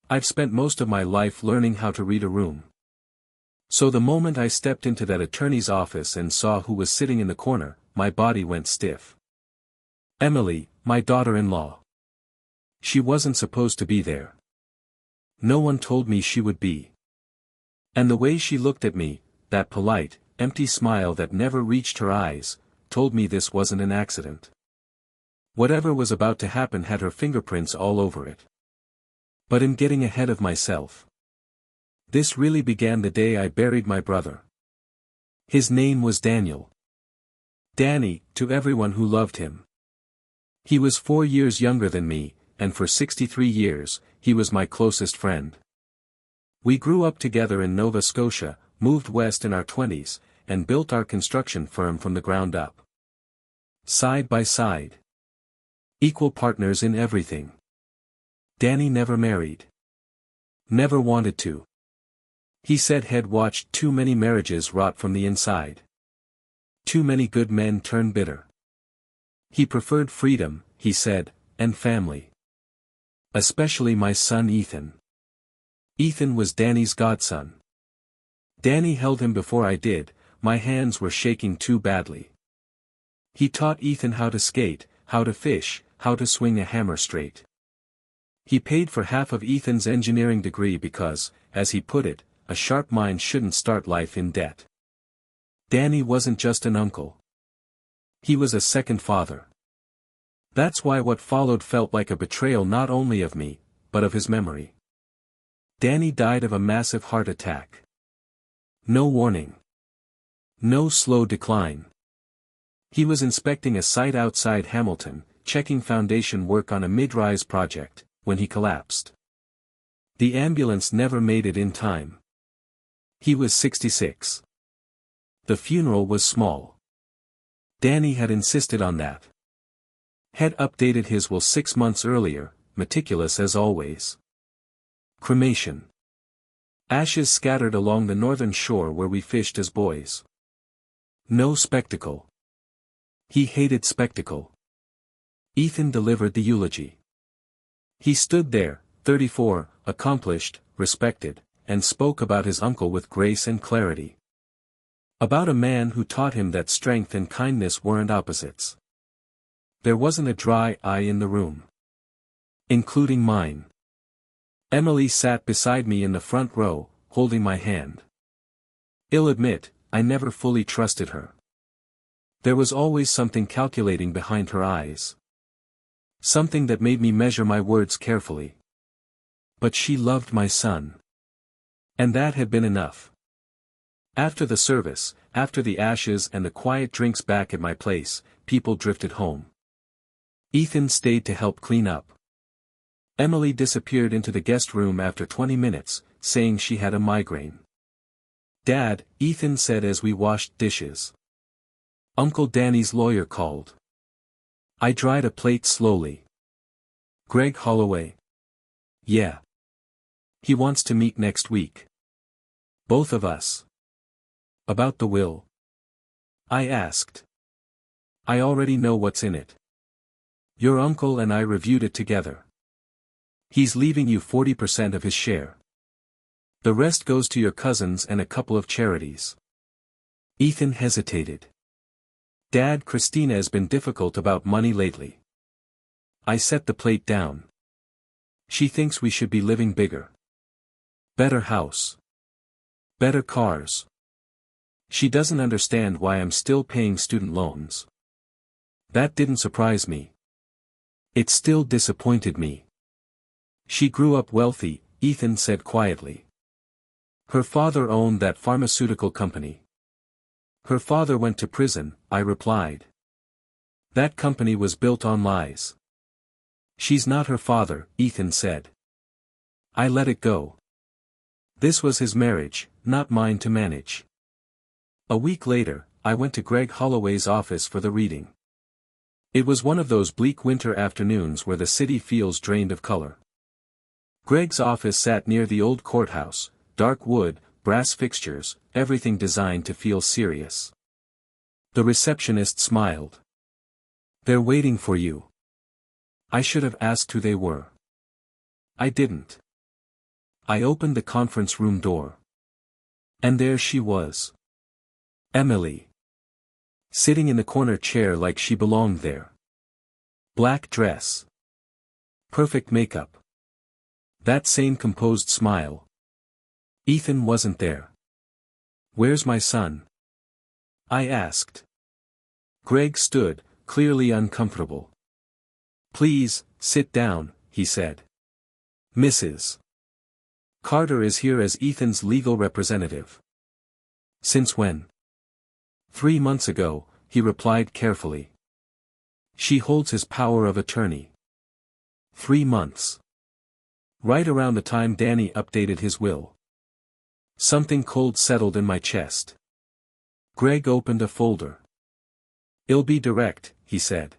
I've spent most of my life learning how to read a room. So the moment I stepped into that attorney's office and saw who was sitting in the corner, my body went stiff. Emily, my daughter-in-law. She wasn't supposed to be there. No one told me she would be. And the way she looked at me, that polite, empty smile that never reached her eyes, told me this wasn't an accident. Whatever was about to happen had her fingerprints all over it. But in getting ahead of myself. This really began the day I buried my brother. His name was Daniel. Danny, to everyone who loved him. He was 4 years younger than me, and for 63 years, he was my closest friend. We grew up together in Nova Scotia, moved west in our 20s, and built our construction firm from the ground up. Side by side. Equal partners in everything. Danny never married. Never wanted to. He said he'd watched too many marriages rot from the inside. Too many good men turn bitter. He preferred freedom, he said, and family. Especially my son Ethan. Ethan was Danny's godson. Danny held him before I did, my hands were shaking too badly. He taught Ethan how to skate, how to fish, how to swing a hammer straight. He paid for half of Ethan's engineering degree because, as he put it, a sharp mind shouldn't start life in debt. Danny wasn't just an uncle. He was a second father. That's why what followed felt like a betrayal not only of me, but of his memory. Danny died of a massive heart attack. No warning. No slow decline. He was inspecting a site outside Hamilton, checking foundation work on a mid-rise project, when he collapsed. The ambulance never made it in time. He was 66. The funeral was small. Danny had insisted on that. Had updated his will 6 months earlier, meticulous as always. Cremation. Ashes scattered along the northern shore where we fished as boys. No spectacle. He hated spectacle. Ethan delivered the eulogy. He stood there, 34, accomplished, respected, and spoke about his uncle with grace and clarity. About a man who taught him that strength and kindness weren't opposites. There wasn't a dry eye in the room. Including mine. Emily sat beside me in the front row, holding my hand. I'll admit, I never fully trusted her. There was always something calculating behind her eyes. Something that made me measure my words carefully. But she loved my son. And that had been enough. After the service, after the ashes and the quiet drinks back at my place, people drifted home. Ethan stayed to help clean up. Emily disappeared into the guest room after 20 minutes, saying she had a migraine. Dad, Ethan said as we washed dishes. Uncle Danny's lawyer called. I dried a plate slowly. Greg Holloway. Yeah. He wants to meet next week. Both of us. About the will. I asked. I already know what's in it. Your uncle and I reviewed it together. He's leaving you 40% of his share. The rest goes to your cousins and a couple of charities. Ethan hesitated. Dad, Christina has been difficult about money lately. I set the plate down. She thinks we should be living bigger. Better house. Better cars. She doesn't understand why I'm still paying student loans. That didn't surprise me. It still disappointed me. She grew up wealthy, Ethan said quietly. Her father owned that pharmaceutical company. Her father went to prison, I replied. That company was built on lies. She's not her father, Ethan said. I let it go. This was his marriage, not mine to manage. A week later, I went to Greg Holloway's office for the reading. It was one of those bleak winter afternoons where the city feels drained of color. Greg's office sat near the old courthouse, dark wood, brass fixtures, everything designed to feel serious. The receptionist smiled. They're waiting for you. I should have asked who they were. I didn't. I opened the conference room door. And there she was. Emily. Sitting in the corner chair like she belonged there. Black dress. Perfect makeup. That same composed smile. Ethan wasn't there. "Where's my son?" I asked. Greg stood, clearly uncomfortable. "Please, sit down," he said. "Mrs. Carter is here as Ethan's legal representative." "Since when?" "3 months ago," he replied carefully. "She holds his power of attorney." 3 months. Right around the time Danny updated his will. Something cold settled in my chest. Greg opened a folder. "I'll be direct," he said.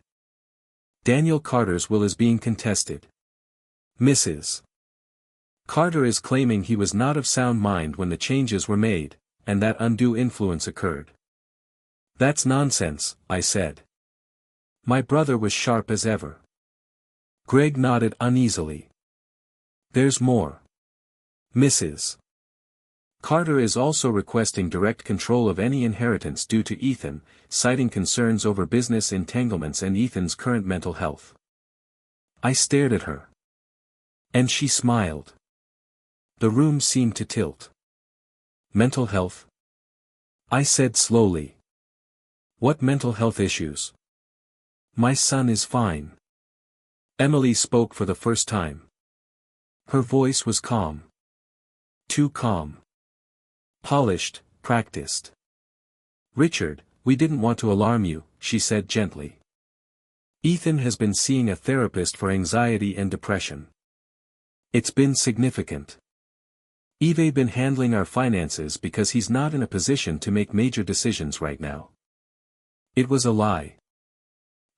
"Daniel Carter's will is being contested. Mrs. Carter is claiming he was not of sound mind when the changes were made, and that undue influence occurred." "That's nonsense," I said. "My brother was sharp as ever." Greg nodded uneasily. "There's more. Mrs. Carter is also requesting direct control of any inheritance due to Ethan, citing concerns over business entanglements and Ethan's current mental health." I stared at her. And she smiled. The room seemed to tilt. "Mental health?" I said slowly. "What mental health issues?" "My son is fine." Emily spoke for the first time. Her voice was calm. Too calm. Polished, practiced. "Richard, we didn't want to alarm you," she said gently. "Ethan has been seeing a therapist for anxiety and depression. It's been significant. We've been handling our finances because he's not in a position to make major decisions right now." It was a lie.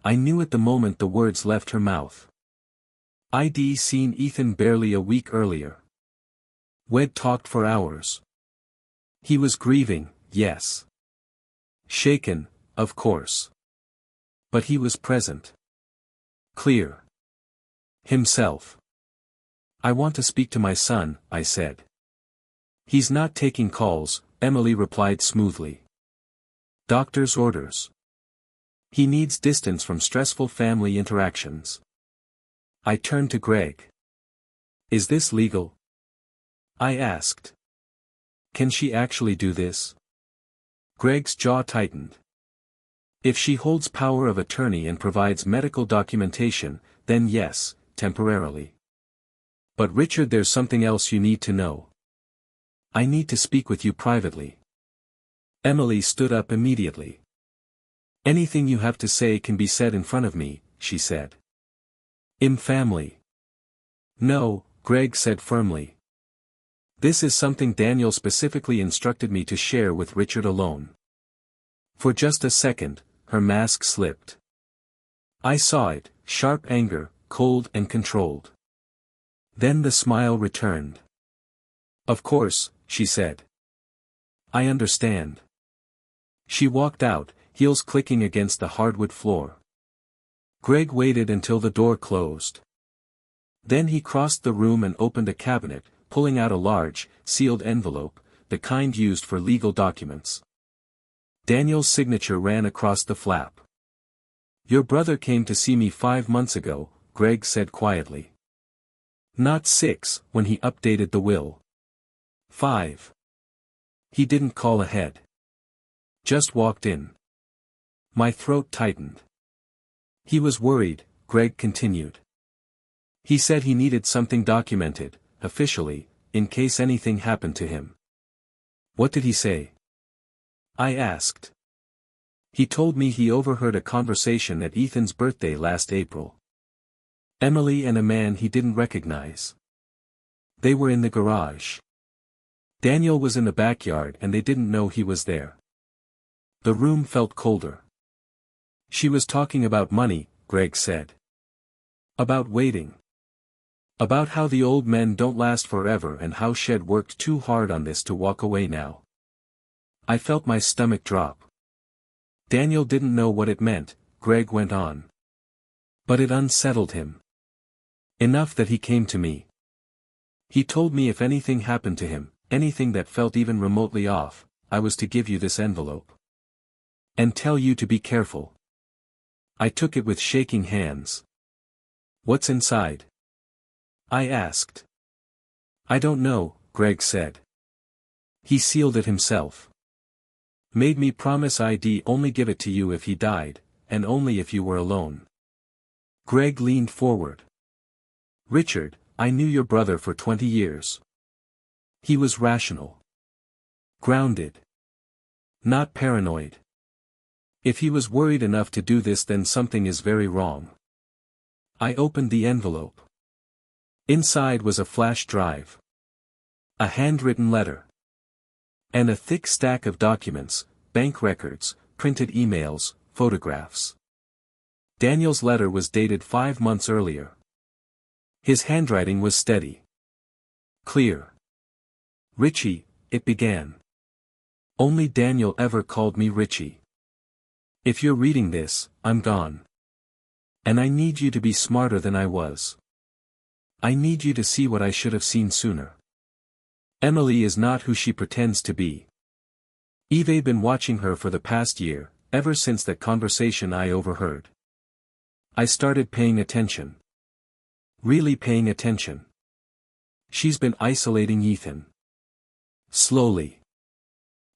I knew at the moment the words left her mouth. I'd seen Ethan barely a week earlier. We'd talked for hours. He was grieving, yes. Shaken, of course. But he was present. Clear. Himself. "I want to speak to my son," I said. "He's not taking calls," Emily replied smoothly. "Doctor's orders. He needs distance from stressful family interactions." I turned to Greg. "Is this legal?" I asked. "Can she actually do this?" Greg's jaw tightened. "If she holds power of attorney and provides medical documentation, then yes, temporarily. But Richard, there's something else you need to know. I need to speak with you privately." Emily stood up immediately. "Anything you have to say can be said in front of me," she said. "I'm family." "No," Greg said firmly. "This is something Daniel specifically instructed me to share with Richard alone." For just a second, her mask slipped. I saw it, sharp anger, cold and controlled. Then the smile returned. "Of course," she said. "I understand." She walked out, heels clicking against the hardwood floor. Greg waited until the door closed. Then he crossed the room and opened a cabinet, pulling out a large, sealed envelope, the kind used for legal documents. Daniel's signature ran across the flap. "Your brother came to see me 5 months ago," Greg said quietly. "Not 6, when he updated the will. 5. He didn't call ahead. Just walked in." My throat tightened. "He was worried," Greg continued. "He said he needed something documented, officially, in case anything happened to him." "What did he say?" I asked. "He told me he overheard a conversation at Ethan's birthday last April. Emily and a man he didn't recognize. They were in the garage. Daniel was in the backyard and they didn't know he was there." The room felt colder. "She was talking about money," Greg said. "About waiting. About how the old men don't last forever and how she'd worked too hard on this to walk away now." I felt my stomach drop. "Daniel didn't know what it meant," Greg went on. "But it unsettled him. Enough that he came to me. He told me if anything happened to him, anything that felt even remotely off, I was to give you this envelope. And tell you to be careful. I took it with shaking hands. What's inside? I asked. I don't know, Greg said. He sealed it himself. Made me promise I'd only give it to you if he died, and only if you were alone. Greg leaned forward. Richard, I knew your brother for 20 years. He was rational. Grounded. Not paranoid. If he was worried enough to do this, then something is very wrong. I opened the envelope. Inside was a flash drive. A handwritten letter. And a thick stack of documents, bank records, printed emails, photographs. Daniel's letter was dated 5 months earlier. His handwriting was steady. Clear. Richie, it began. Only Daniel ever called me Richie. If you're reading this, I'm gone. And I need you to be smarter than I was. I need you to see what I should have seen sooner. Emily is not who she pretends to be. I've been watching her for the past year, ever since that conversation I overheard. I started paying attention. Really paying attention. She's been isolating Ethan. Slowly.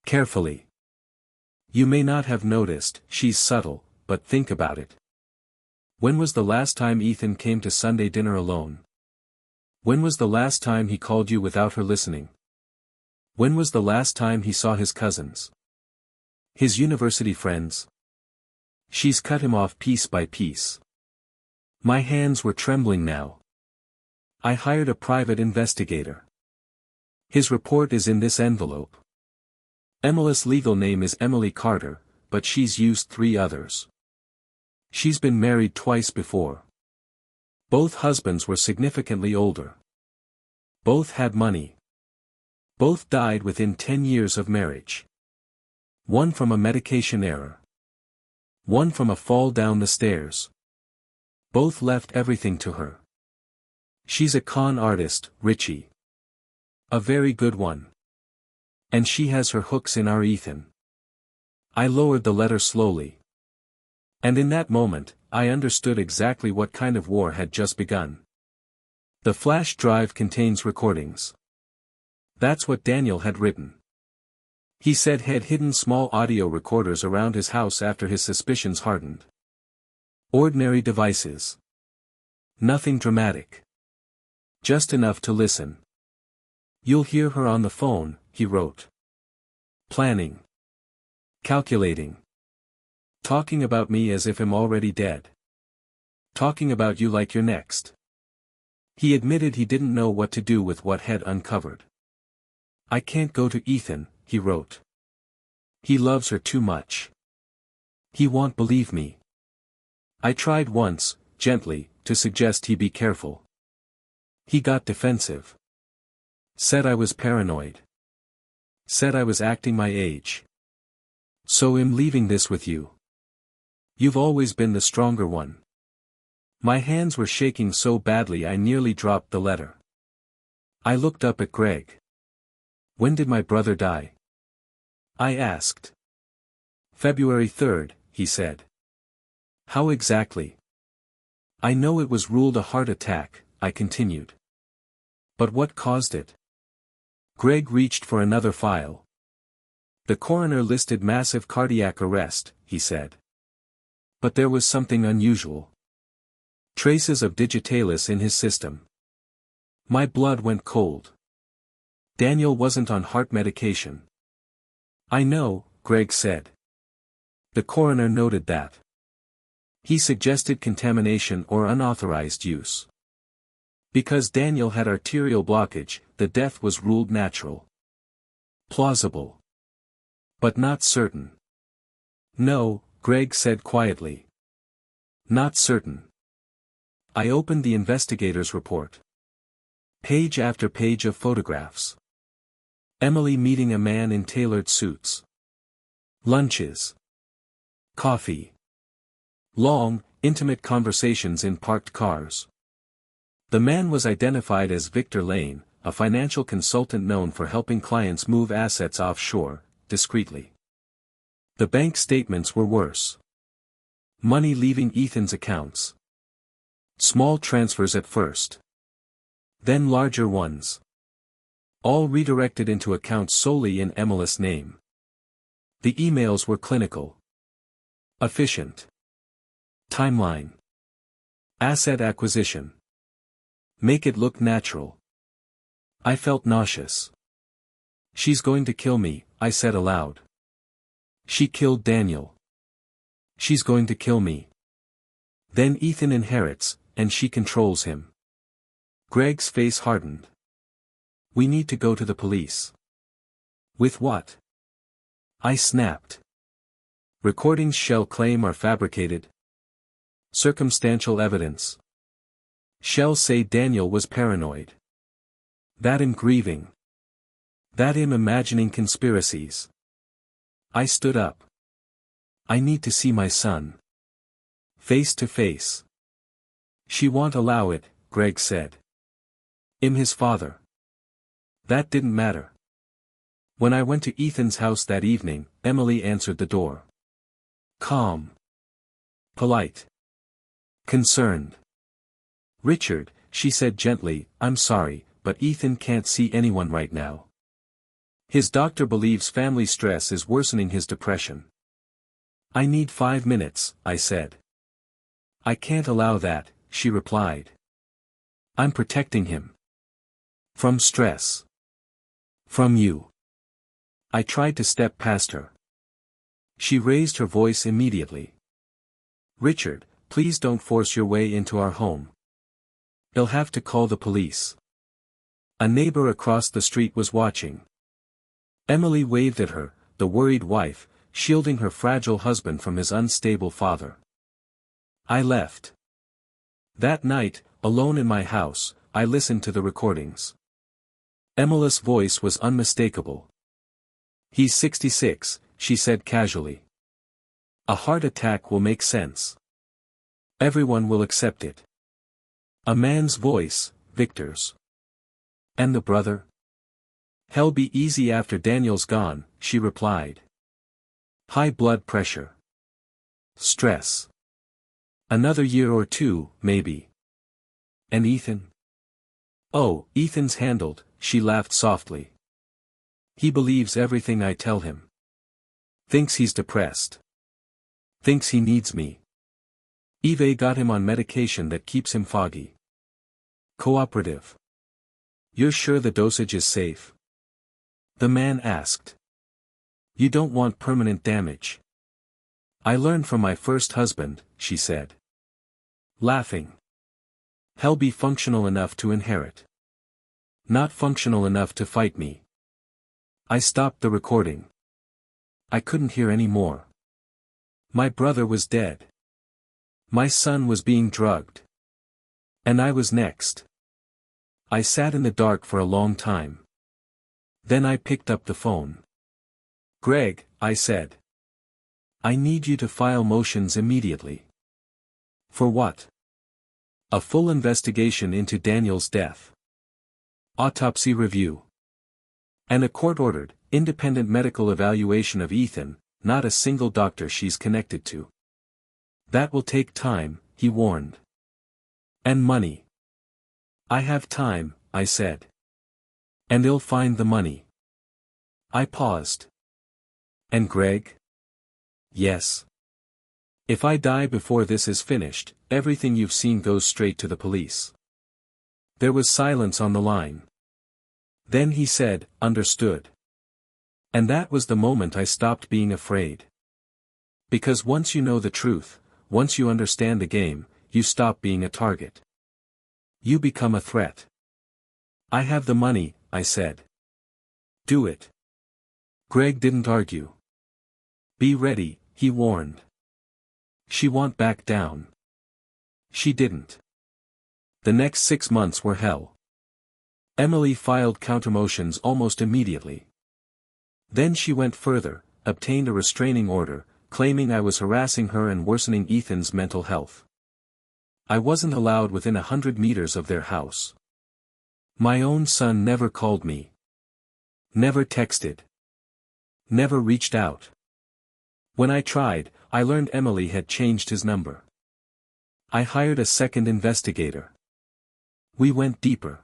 Carefully. You may not have noticed, she's subtle, but think about it. When was the last time Ethan came to Sunday dinner alone? When was the last time he called you without her listening? When was the last time he saw his cousins? His university friends? She's cut him off piece by piece. My hands were trembling now. I hired a private investigator. His report is in this envelope. Emily's legal name is Emily Carter, but she's used 3 others. She's been married twice before. Both husbands were significantly older. Both had money. Both died within 10 years of marriage. One from a medication error. One from a fall down the stairs. Both left everything to her. She's a con artist, Richie. A very good one. And she has her hooks in our Ethan. I lowered the letter slowly. And in that moment, I understood exactly what kind of war had just begun. The flash drive contains recordings. That's what Daniel had written. He said he'd hidden small audio recorders around his house after his suspicions hardened. Ordinary devices. Nothing dramatic. Just enough to listen. You'll hear her on the phone, he wrote. Planning. Calculating. Talking about me as if I'm already dead. Talking about you like you're next. He admitted he didn't know what to do with what had uncovered. I can't go to Ethan, he wrote. He loves her too much. He won't believe me. I tried once, gently, to suggest he be careful. He got defensive. Said I was paranoid. Said I was acting my age. So I'm leaving this with you. You've always been the stronger one. My hands were shaking so badly I nearly dropped the letter. I looked up at Greg. When did my brother die? I asked. February 3rd, he said. How exactly? I know it was ruled a heart attack, I continued. But what caused it? Greg reached for another file. The coroner listed massive cardiac arrest, he said. But there was something unusual. Traces of digitalis in his system. My blood went cold. Daniel wasn't on heart medication. I know, Greg said. The coroner noted that. He suggested contamination or unauthorized use. Because Daniel had arterial blockage, the death was ruled natural. Plausible. But not certain. No, Greg said quietly. Not certain. I opened the investigator's report. Page after page of photographs. Emily meeting a man in tailored suits. Lunches. Coffee. Long, intimate conversations in parked cars. The man was identified as Victor Lane, a financial consultant known for helping clients move assets offshore, discreetly. The bank statements were worse. Money leaving Ethan's accounts. Small transfers at first. Then larger ones. All redirected into accounts solely in Emily's name. The emails were clinical. Efficient. Timeline. Asset acquisition. Make it look natural. I felt nauseous. She's going to kill me, I said aloud. She killed Daniel. She's going to kill me. Then Ethan inherits, and she controls him. Greg's face hardened. We need to go to the police. With what? I snapped. Recordings Shell claim are fabricated. Circumstantial evidence. Shell say Daniel was paranoid. That him grieving. That him imagining conspiracies. I stood up. I need to see my son. Face to face. She won't allow it, Greg said. I'm his father. That didn't matter. When I went to Ethan's house that evening, Emily answered the door. Calm. Polite. Concerned. Richard, she said gently, I'm sorry, but Ethan can't see anyone right now. His doctor believes family stress is worsening his depression. I need 5 minutes, I said. I can't allow that, she replied. I'm protecting him. From stress. From you. I tried to step past her. She raised her voice immediately. Richard, please don't force your way into our home. You'll have to call the police. A neighbor across the street was watching. Emily waved at her, the worried wife, shielding her fragile husband from his unstable father. I left. That night, alone in my house, I listened to the recordings. Emily's voice was unmistakable. He's 66, she said casually. A heart attack will make sense. Everyone will accept it. A man's voice, Victor's. And the brother? Hell be easy after Daniel's gone, she replied. High blood pressure. Stress. Another year or two, maybe. And Ethan? Oh, Ethan's handled, she laughed softly. He believes everything I tell him. Thinks he's depressed. Thinks he needs me. Eve got him on medication that keeps him foggy. Cooperative. You're sure the dosage is safe? The man asked. You don't want permanent damage. I learned from my first husband, she said. Laughing. He'll be functional enough to inherit. Not functional enough to fight me. I stopped the recording. I couldn't hear any more. My brother was dead. My son was being drugged. And I was next. I sat in the dark for a long time. Then I picked up the phone. Greg, I said. I need you to file motions immediately. For what? A full investigation into Daniel's death. Autopsy review. And a court-ordered, independent medical evaluation of Ethan, not a single doctor she's connected to. That will take time, he warned. And money. I have time, I said. And he'll find the money. I paused. And Greg? Yes. If I die before this is finished, everything you've seen goes straight to the police. There was silence on the line. Then he said, understood. And that was the moment I stopped being afraid. Because once you know the truth, once you understand the game, you stop being a target. You become a threat. I have the money, I said. Do it. Greg didn't argue. Be ready, he warned. She won't back down. She didn't. The next 6 months were hell. Emily filed countermotions almost immediately. Then she went further, obtained a restraining order, claiming I was harassing her and worsening Ethan's mental health. I wasn't allowed within 100 meters of their house. My own son never called me. Never texted. Never reached out. When I tried, I learned Emily had changed his number. I hired a second investigator. We went deeper.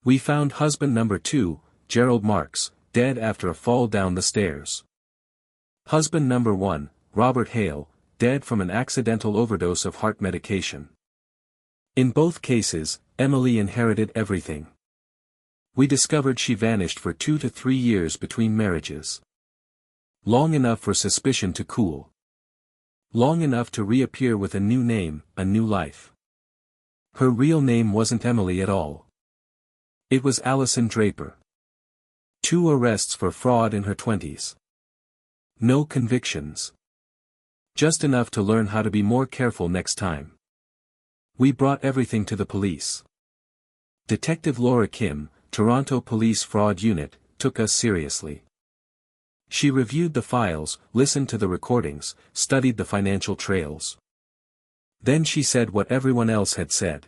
We found husband number 2, Gerald Marks, dead after a fall down the stairs. Husband number 1, Robert Hale, dead from an accidental overdose of heart medication. In both cases, Emily inherited everything. We discovered she vanished for 2 to 3 years between marriages. Long enough for suspicion to cool. Long enough to reappear with a new name, a new life. Her real name wasn't Emily at all. It was Allison Draper. 2 arrests for fraud in her 20s. No convictions. Just enough to learn how to be more careful next time. We brought everything to the police. Detective Laura Kim, Toronto Police Fraud Unit, took us seriously. She reviewed the files, listened to the recordings, studied the financial trails. Then she said what everyone else had said.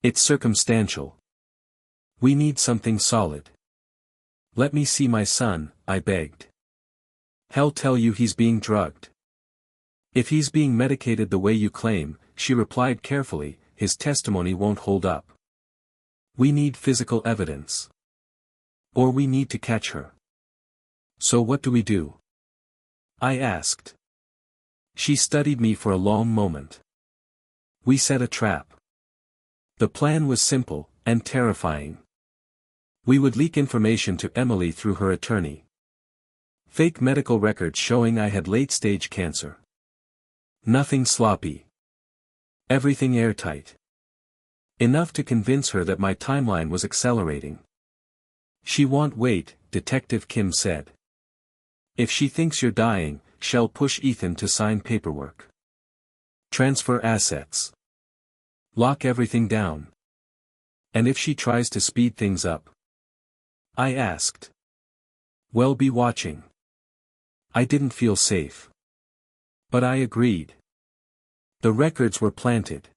It's circumstantial. We need something solid. Let me see my son, I begged. He'll tell you he's being drugged. If he's being medicated the way you claim, she replied carefully, his testimony won't hold up. We need physical evidence. Or we need to catch her. So what do we do? I asked. She studied me for a long moment. We set a trap. The plan was simple, and terrifying. We would leak information to Emily through her attorney. Fake medical records showing I had late-stage cancer. Nothing sloppy. Everything airtight. Enough to convince her that my timeline was accelerating. She won't wait, Detective Kim said. If she thinks you're dying, she'll push Ethan to sign paperwork. Transfer assets. Lock everything down. And if she tries to speed things up? I asked. Well, be watching. I didn't feel safe. But I agreed. The records were planted.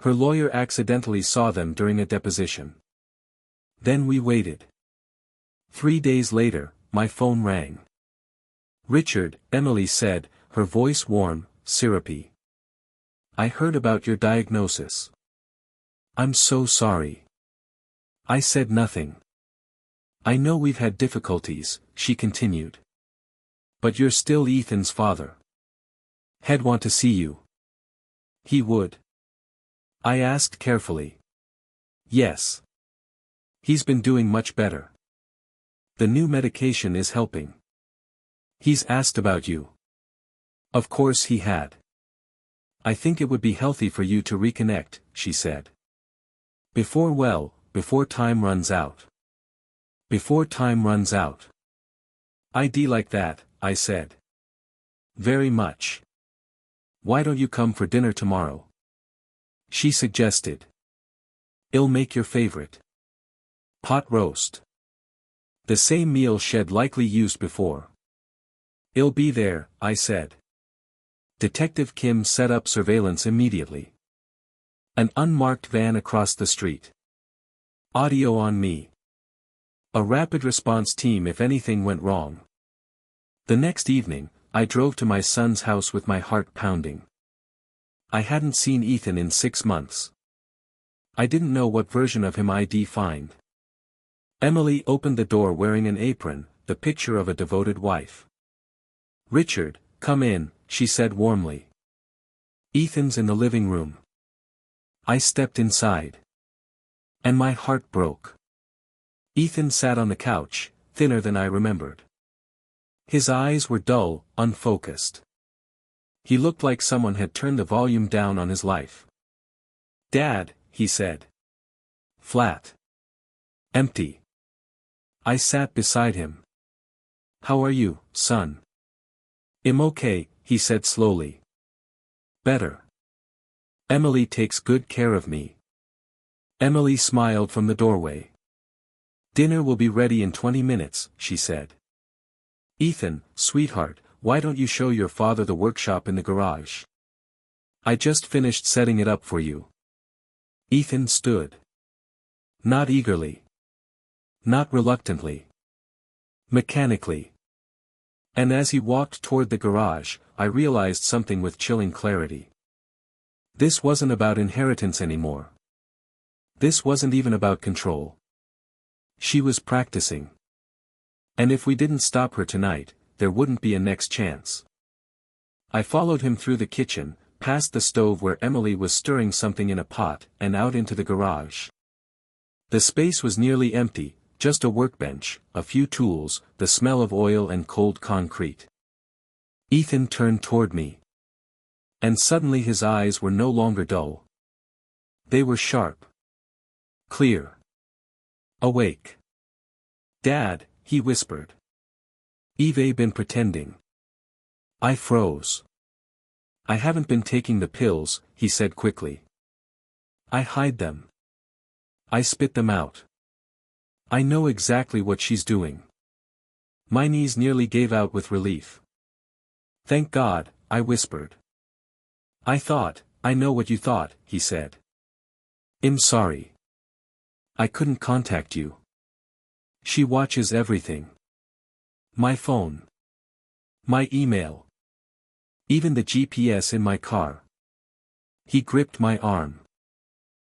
Her lawyer accidentally saw them during a deposition. Then we waited. 3 days later, my phone rang. Richard, Emily said, her voice warm, syrupy. I heard about your diagnosis. I'm so sorry. I said nothing. I know we've had difficulties, she continued. But you're still Ethan's father. He'd want to see you. He would. I asked carefully. Yes. He's been doing much better. The new medication is helping. He's asked about you. Of course he had. I think it would be healthy for you to reconnect, she said. Before time runs out. Before time runs out. I'd like that, I said. Very much. Why don't you come for dinner tomorrow? She suggested. I'll make your favorite. Pot roast. The same meal she'd likely used before. I'll be there, I said. Detective Kim set up surveillance immediately. An unmarked van across the street. Audio on me. A rapid response team if anything went wrong. The next evening, I drove to my son's house with my heart pounding. I hadn't seen Ethan in 6 months. I didn't know what version of him I'd find. Emily opened the door wearing an apron, the picture of a devoted wife. Richard, come in, she said warmly. Ethan's in the living room. I stepped inside. And my heart broke. Ethan sat on the couch, thinner than I remembered. His eyes were dull, unfocused. He looked like someone had turned the volume down on his life. Dad, he said. Flat. Empty. I sat beside him. How are you, son? I'm okay, he said slowly. Better. Emily takes good care of me. Emily smiled from the doorway. Dinner will be ready in 20 minutes, she said. Ethan, sweetheart, why don't you show your father the workshop in the garage? I just finished setting it up for you. Ethan stood. Not eagerly. Not reluctantly. Mechanically. And as he walked toward the garage, I realized something with chilling clarity. This wasn't about inheritance anymore. This wasn't even about control. She was practicing. And if we didn't stop her tonight, there wouldn't be a next chance. I followed him through the kitchen, past the stove where Emily was stirring something in a pot, and out into the garage. The space was nearly empty, just a workbench, a few tools, the smell of oil and cold concrete. Ethan turned toward me. And suddenly his eyes were no longer dull. They were sharp. Clear. Awake. "Dad," he whispered. "You've been pretending." I froze. "I haven't been taking the pills," he said quickly. "I hide them. I spit them out. I know exactly what she's doing." My knees nearly gave out with relief. "Thank God," I whispered. I know what you thought," he said. "I'm sorry. I couldn't contact you. She watches everything. My phone. My email. Even the GPS in my car." He gripped my arm.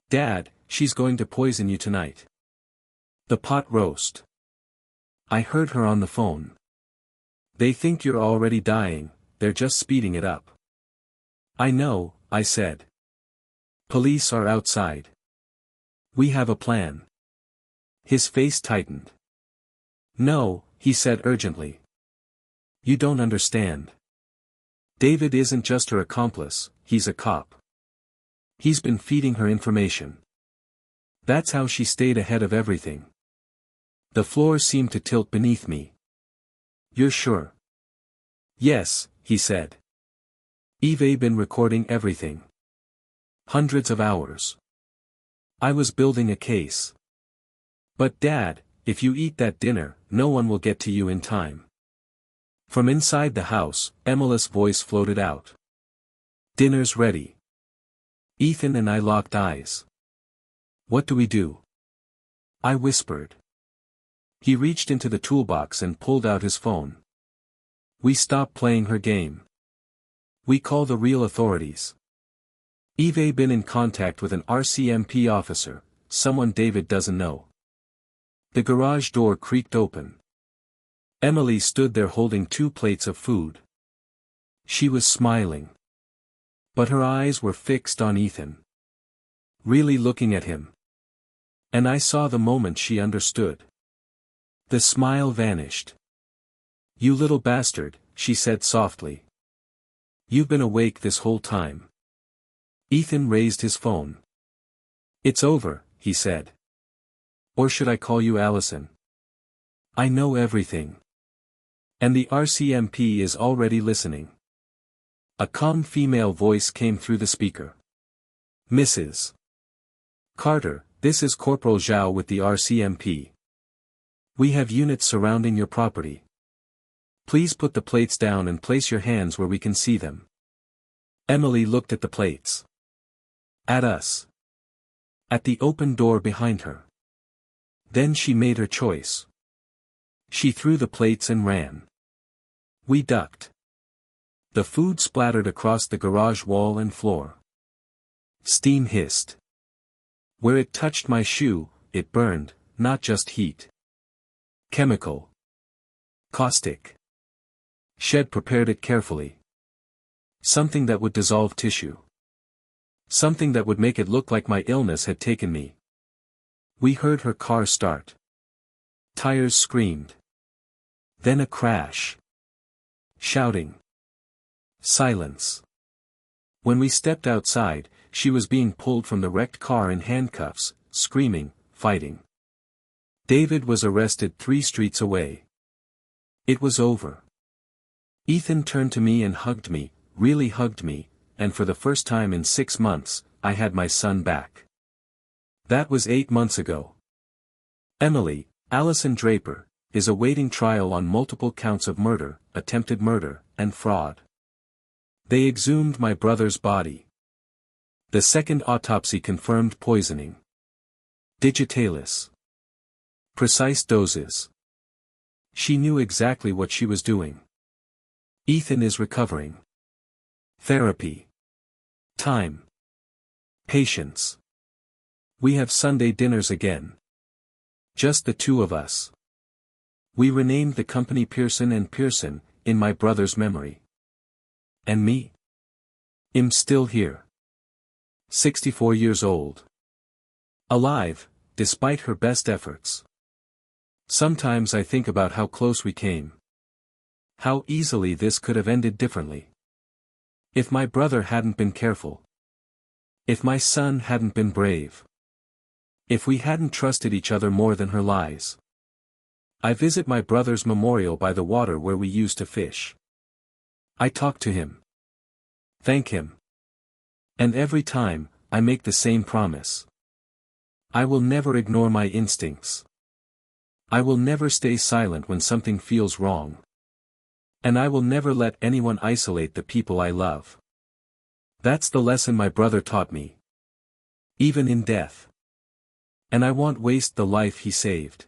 "Dad, she's going to poison you tonight. The pot roast. I heard her on the phone. They think you're already dying, they're just speeding it up." "I know," I said. "Police are outside. We have a plan." His face tightened. "No," he said urgently. "You don't understand. David isn't just her accomplice, he's a cop. He's been feeding her information. That's how she stayed ahead of everything." The floor seemed to tilt beneath me. "You're sure?" "Yes," he said. "You've been recording everything. Hundreds of hours. I was building a case. But Dad, if you eat that dinner, no one will get to you in time." From inside the house, Emily's voice floated out. "Dinner's ready." Ethan and I locked eyes. "What do we do?" I whispered. He reached into the toolbox and pulled out his phone. "We stop playing her game. We call the real authorities. You've been in contact with an RCMP officer, someone David doesn't know." The garage door creaked open. Emily stood there holding 2 plates of food. She was smiling. But her eyes were fixed on Ethan. Really looking at him. And I saw the moment she understood. The smile vanished. "You little bastard," she said softly. "You've been awake this whole time." Ethan raised his phone. "It's over," he said. "Or should I call you Allison? I know everything. And the RCMP is already listening." A calm female voice came through the speaker. "Mrs. Carter, this is Corporal Zhao with the RCMP. We have units surrounding your property. Please put the plates down and place your hands where we can see them." Emily looked at the plates. At us. At the open door behind her. Then she made her choice. She threw the plates and ran. We ducked. The food splattered across the garage wall and floor. Steam hissed. Where it touched my shoe, it burned, not just heat. Chemical. Caustic. Shed prepared it carefully. Something that would dissolve tissue. Something that would make it look like my illness had taken me. We heard her car start. Tires screamed. Then a crash. Shouting. Silence. When we stepped outside, she was being pulled from the wrecked car in handcuffs, screaming, fighting. David was arrested 3 streets away. It was over. Ethan turned to me and hugged me, really hugged me, and for the first time in 6 months, I had my son back. That was 8 months ago. Emily, Allison Draper, is awaiting trial on multiple counts of murder, attempted murder, and fraud. They exhumed my brother's body. The second autopsy confirmed poisoning. Digitalis. Precise doses. She knew exactly what she was doing. Ethan is recovering. Therapy. Time. Patience. We have Sunday dinners again. Just the two of us. We renamed the company Pearson and Pearson, in my brother's memory. And me? I'm still here. 64 years old. Alive, despite her best efforts. Sometimes I think about how close we came. How easily this could have ended differently. If my brother hadn't been careful. If my son hadn't been brave. If we hadn't trusted each other more than her lies. I visit my brother's memorial by the water where we used to fish. I talk to him. Thank him. And every time, I make the same promise. I will never ignore my instincts. I will never stay silent when something feels wrong. And I will never let anyone isolate the people I love. That's the lesson my brother taught me. Even in death. And I won't waste the life he saved.